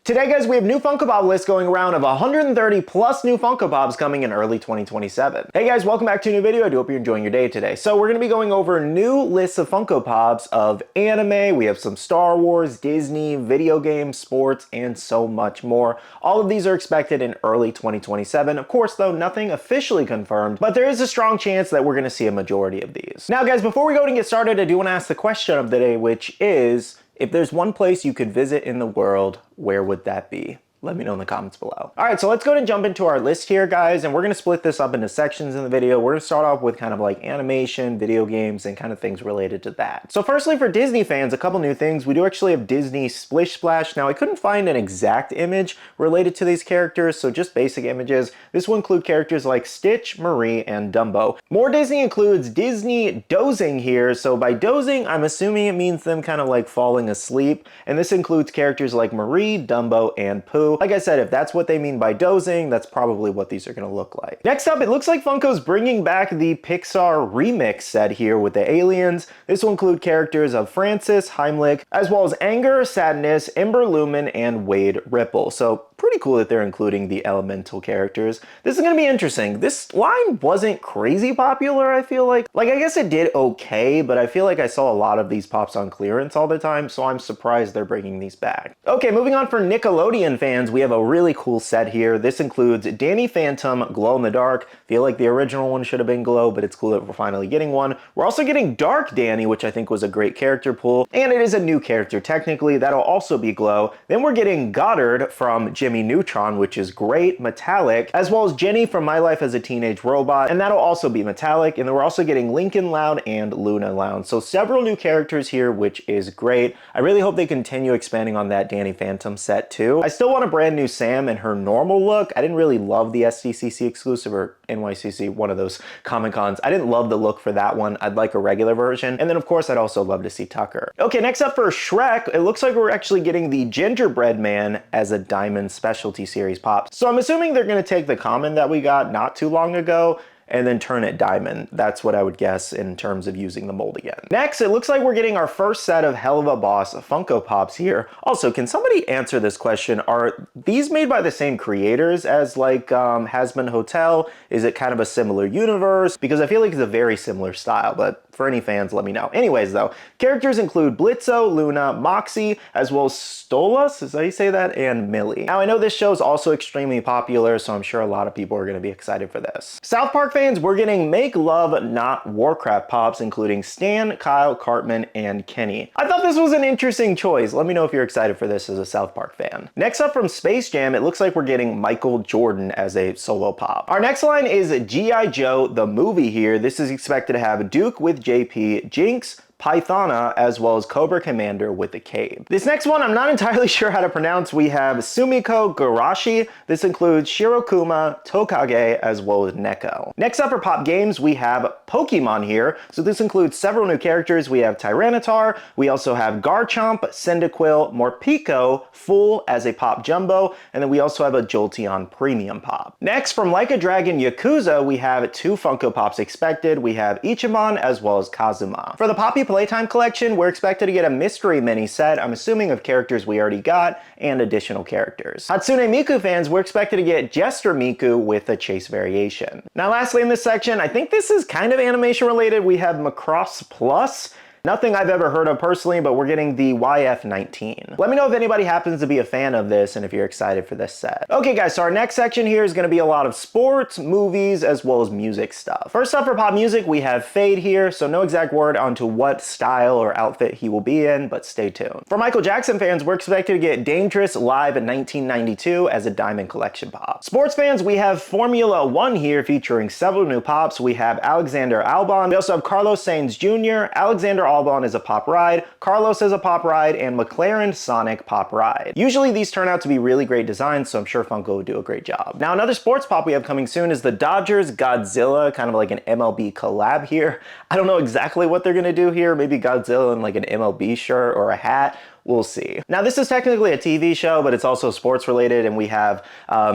Today, guys, we have new Funko Pop list going around of 130 plus new Funko Pops coming in early 2027. Hey guys, welcome back to a new video. I do hope you're enjoying your day today. So we're going to be going over new lists of Funko Pops of anime. We have some Star Wars, Disney, video games, sports, and so much more. All of these are expected in early 2027. Of course, though, nothing officially confirmed, but there is a strong chance that we're going to see a majority of these. Now, guys, before we go and get started, I do want to ask the question of the day, which is, if there's one place you could visit in the world, where would that be? Let me know in the comments below. All right, so let's go ahead and jump into our list here, guys, and we're gonna split this up into sections in the video. We're gonna start off with kind of like animation, video games, and kind of things related to that. So firstly, for Disney fans, a couple new things. We do actually have Disney Splish Splash. Now, I couldn't find an exact image related to these characters, so just basic images. This will include characters like Stitch, Marie, and Dumbo. More Disney includes Disney dozing here. So by dozing, I'm assuming it means them kind of like falling asleep. And this includes characters like Marie, Dumbo, and Pooh. Like I said, if that's what they mean by dozing, that's probably what these are going to look like. Next up, it looks like Funko's bringing back the Pixar remix set here with the aliens. This will include characters of Francis, Heimlich, as well as Anger, Sadness, Ember Lumen, and Wade Ripple. So pretty cool that they're including the elemental characters. This is going to be interesting. This line wasn't crazy popular, I feel like. I guess it did okay, but I feel like I saw a lot of these pops on clearance all the time, so I'm surprised they're bringing these back. Okay, moving on for Nickelodeon fans, we have a really cool set here. This includes Danny Phantom, Glow in the Dark. Feel like the original one should have been Glow, but it's cool that we're finally getting one. We're also getting Dark Danny, which I think was a great character pull, and it is a new character technically. That'll also be Glow. Then we're getting Goddard from Jimmy Neutron, which is great, metallic, as well as Jenny from My Life as a Teenage Robot, and that'll also be metallic. And then we're also getting Lincoln Loud and Luna Loud. So several new characters here, which is great. I really hope they continue expanding on that Danny Phantom set too. I still want a brand new Sam in her normal look. I didn't really love the SDCC exclusive, or NYCC, one of those Comic-Cons. I didn't love the look for that one. I'd like a regular version. And then of course, I'd also love to see Tucker. Okay, next up for Shrek, it looks like we're actually getting the Gingerbread Man as a Diamond Specialty Series pop. So I'm assuming they're gonna take the common that we got not too long ago and then turn it diamond. That's what I would guess in terms of using the mold again. Next, it looks like we're getting our first set of Hell of a Boss Funko Pops here. Also, can somebody answer this question? Are these made by the same creators as like Hazbin Hotel? Is it kind of a similar universe? Because I feel like it's a very similar style, but for any fans, let me know. Anyways though, characters include Blitzo, Luna, Moxie, as well as Stolas, is that how you say that? And Millie. Now I know this show is also extremely popular, so I'm sure a lot of people are gonna be excited for this. South Park fans, we're getting Make Love Not Warcraft pops, including Stan, Kyle, Cartman, and Kenny. I thought this was an interesting choice. Let me know if you're excited for this as a South Park fan. Next up from Space Jam, it looks like we're getting Michael Jordan as a solo pop. Our next line is G.I. Joe, the movie here. This is expected to have Duke with JP, Jinx, Pythona, as well as Cobra Commander with the Cape. This next one, I'm not entirely sure how to pronounce. We have Sumiko Garashi. This includes Shirokuma, Tokage, as well as Neko. Next up for Pop Games, we have Pokemon here. So this includes several new characters. We have Tyranitar. We also have Garchomp, Cyndaquil, Morpeko, full as a Pop Jumbo, and then we also have a Jolteon Premium Pop. Next, from Like a Dragon Yakuza, we have two Funko Pops expected. We have Ichiban as well as Kazuma. For the Poppy Playtime collection, we're expected to get a mystery mini set, I'm assuming of characters we already got, and additional characters. Hatsune Miku fans, we're expected to get Jester Miku with a chase variation. Now lastly in this section, I think this is kind of animation related, we have Macross Plus. Nothing I've ever heard of personally, but we're getting the YF-19. Let me know if anybody happens to be a fan of this and if you're excited for this set. Okay guys, so our next section here is gonna be a lot of sports, movies, as well as music stuff. First up for pop music, we have Fade here, so no exact word onto what style or outfit he will be in, but stay tuned. For Michael Jackson fans, we're expected to get Dangerous Live in 1992 as a Diamond Collection pop. Sports fans, we have Formula One here featuring several new pops. We have Alexander Albon. We also have Carlos Sainz Jr., Alexander Albon is a pop ride, Carlos is a pop ride, and McLaren Sonic pop ride. Usually these turn out to be really great designs, so I'm sure Funko would do a great job. Now another sports pop we have coming soon is the Dodgers Godzilla, kind of like an MLB collab here. I don't know exactly what they're gonna do here, maybe Godzilla in like an MLB shirt or a hat. we'll see. Now, this is technically a TV show, but it's also sports related, and we have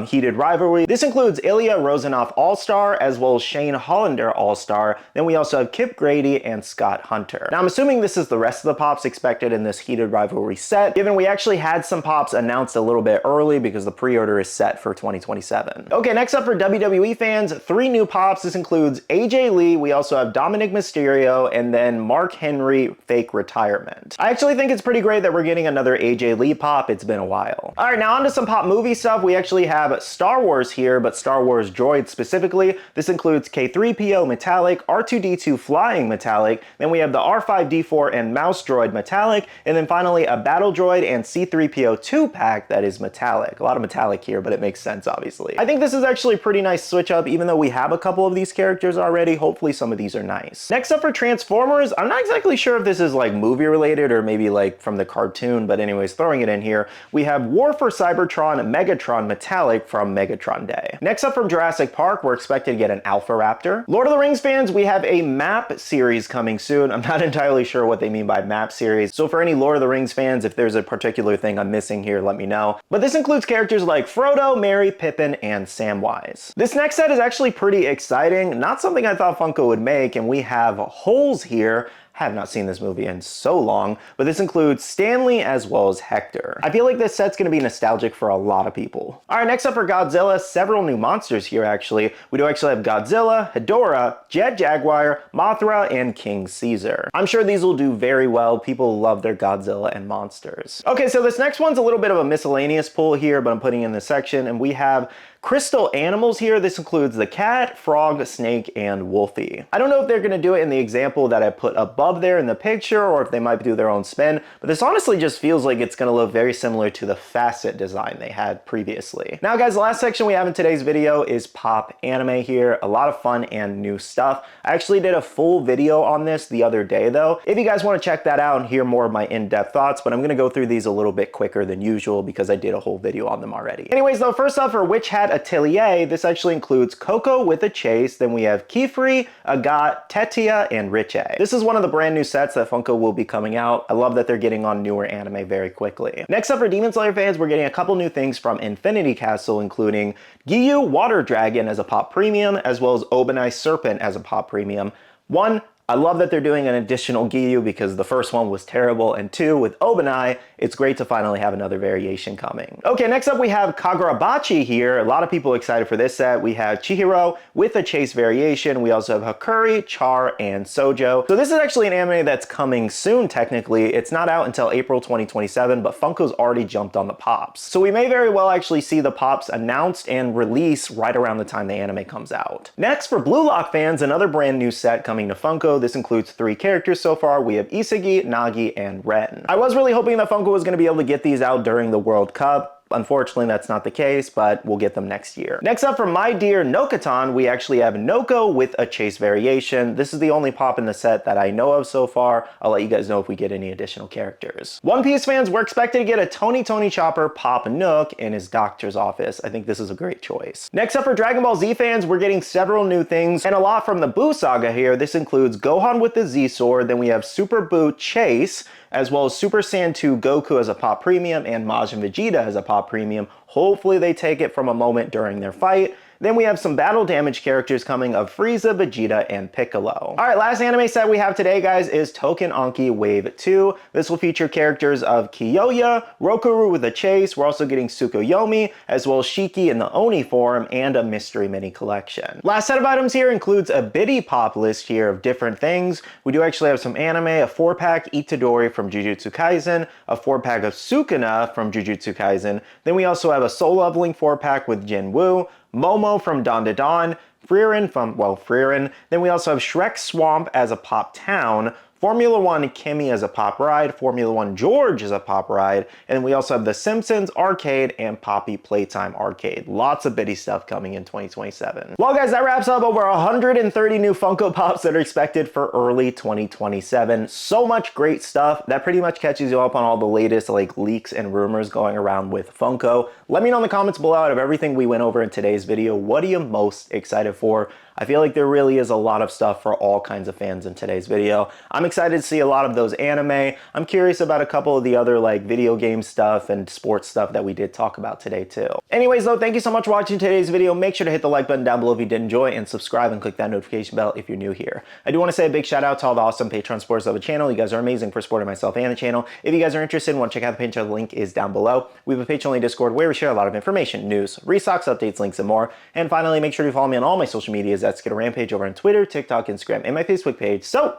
heated rivalry. This includes Ilya Rozanoff All-Star, as well as Shane Hollander All-Star. Then we also have Kip Grady and Scott Hunter. Now, I'm assuming this is the rest of the Pops expected in this heated rivalry set, given we actually had some Pops announced a little bit early because the pre-order is set for 2027. Okay, next up for WWE fans, 3 new Pops. This includes AJ Lee, we also have Dominic Mysterio, and then Mark Henry fake retirement. I actually think it's pretty great that we're getting another AJ Lee Pop. It's been a while. All right, now on to some Pop movie stuff. We actually have Star Wars here, but Star Wars droids specifically. This includes K3PO metallic, R2-D2 flying metallic, then we have the R5-D4 and mouse droid metallic, and then finally a battle droid and C3PO 2-pack that is metallic. A lot of metallic here, but it makes sense, obviously. I think this is actually a pretty nice switch up, even though we have a couple of these characters already. Hopefully some of these are nice. Next up for Transformers, I'm not exactly sure if this is like movie related or maybe like from the cartoon, but anyways, throwing it in here, we have War for Cybertron Megatron metallic from Megatron Day. Next up from Jurassic Park, we're expected to get an Alpha Raptor. Lord of the Rings fans, we have a map series coming soon. I'm not entirely sure what they mean by map series, so for any Lord of the Rings fans, if there's a particular thing I'm missing here, let me know. But this includes characters like Frodo, Merry, Pippin, and Samwise. This next set is actually pretty exciting, not something I thought Funko would make, and we have holes here. Have not seen this movie in so long, but this includes Stanley as well as Hector. I feel like this set's gonna be nostalgic for a lot of people. All right, next up for Godzilla, several new monsters here actually. We do actually have Godzilla, Hedorah, Jet Jaguar, Mothra, and King Caesar. I'm sure these will do very well. People love their Godzilla and monsters. Okay, so this next one's a little bit of a miscellaneous pull here, but I'm putting in this section, and we have crystal animals here. This includes the cat, frog, snake, and wolfie. I don't know if they're gonna do it in the example that I put above there in the picture, or if they might do their own spin, but this honestly just feels like it's gonna look very similar to the facet design they had previously. Now guys, the last section we have in today's video is Pop Anime here. A lot of fun and new stuff. I actually did a full video on this the other day though, if you guys wanna check that out and hear more of my in-depth thoughts, but I'm gonna go through these a little bit quicker than usual because I did a whole video on them already. Anyways though, first up for Witch Hat Atelier, this actually includes Coco with a Chase, then we have Kefri, Agat, Tetia, and Riche. This is one of the brand new sets that Funko will be coming out. I love that they're getting on newer anime very quickly. Next up for Demon Slayer fans, we're getting a couple new things from Infinity Castle, including Giyu Water Dragon as a Pop Premium, as well as Obanai Serpent as a Pop Premium. One, I love that they're doing an additional Giyu because the first one was terrible, and 2, with Obanai, it's great to finally have another variation coming. Okay, next up we have Kagurabachi here. A lot of people excited for this set. We have Chihiro with a Chase variation. We also have Hakuri, Char, and Sojo. So this is actually an anime that's coming soon technically. It's not out until April 2027, but Funko's already jumped on the Pops. So we may very well actually see the Pops announced and released right around the time the anime comes out. Next, for Blue Lock fans, another brand new set coming to Funko. This includes 3 characters so far. We have Isagi, Nagi, and Ren. I was really hoping that Funko was going to be able to get these out during the World Cup. Unfortunately, that's not the case, but we'll get them next year. Next up from My Dear Nokatan, we actually have Noko with a Chase variation. This is the only Pop in the set that I know of so far. I'll let you guys know if we get any additional characters. One Piece fans, we're expected to get a Tony Chopper Pop Nook in his doctor's office. I think this is a great choice. Next up for Dragon Ball Z fans, we're getting several new things and a lot from the Buu saga here. This includes Gohan with the Z Sword, then we have Super Buu Chase, as well as Super Saiyan 2 Goku as a Pop Premium and Majin Vegeta as a Pop Premium. Hopefully they take it from a moment during their fight. Then we have some battle damage characters coming of Frieza, Vegeta, and Piccolo. All right, last anime set we have today, guys, is Token Anki Wave 2. This will feature characters of Kiyoya, Rokuru with a Chase. We're also getting Tsukuyomi, as well as Shiki in the Oni form, and a mystery mini collection. Last set of items here includes a Biddy Pop list here of different things. We do actually have some anime, a 4-pack Itadori from Jujutsu Kaisen, a 4-pack of Sukuna from Jujutsu Kaisen. Then we also have a Soul Leveling 4-pack with Jinwoo, Momo from Dawn to Dawn, Frieren from, well, Frieren. Then we also have Shrek Swamp as a Pop Town, Formula 1 Kimmy as a Pop Ride, Formula 1 George as a Pop Ride, and we also have The Simpsons Arcade and Poppy Playtime Arcade. Lots of Biddy stuff coming in 2027. Well guys, that wraps up over 130 new Funko Pops that are expected for early 2027. So much great stuff. That pretty much catches you up on all the latest like leaks and rumors going around with Funko. Let me know in the comments below, out of everything we went over in today's video, what are you most excited for? I feel like there really is a lot of stuff for all kinds of fans in today's video. I'm excited to see a lot of those anime. I'm curious about a couple of the other like video game stuff and sports stuff that we did talk about today too. Anyways though, thank you so much for watching today's video. Make sure to hit the like button down below if you did enjoy, and subscribe and click that notification bell if you're new here. I do want to say a big shout out to all the awesome Patreon supporters of the channel. You guys are amazing for supporting myself and the channel. If you guys are interested and want to check out the Patreon, the link is down below. We have a Patreon Discord where we share a lot of information, news, restocks, updates, links, and more. And finally, make sure to follow me on all my social medias at Skittlerampage over on Twitter, TikTok, Instagram, and my Facebook page, so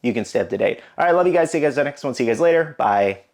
you can stay up to date. All right, love you guys. See you guys in the next one. See you guys later. Bye.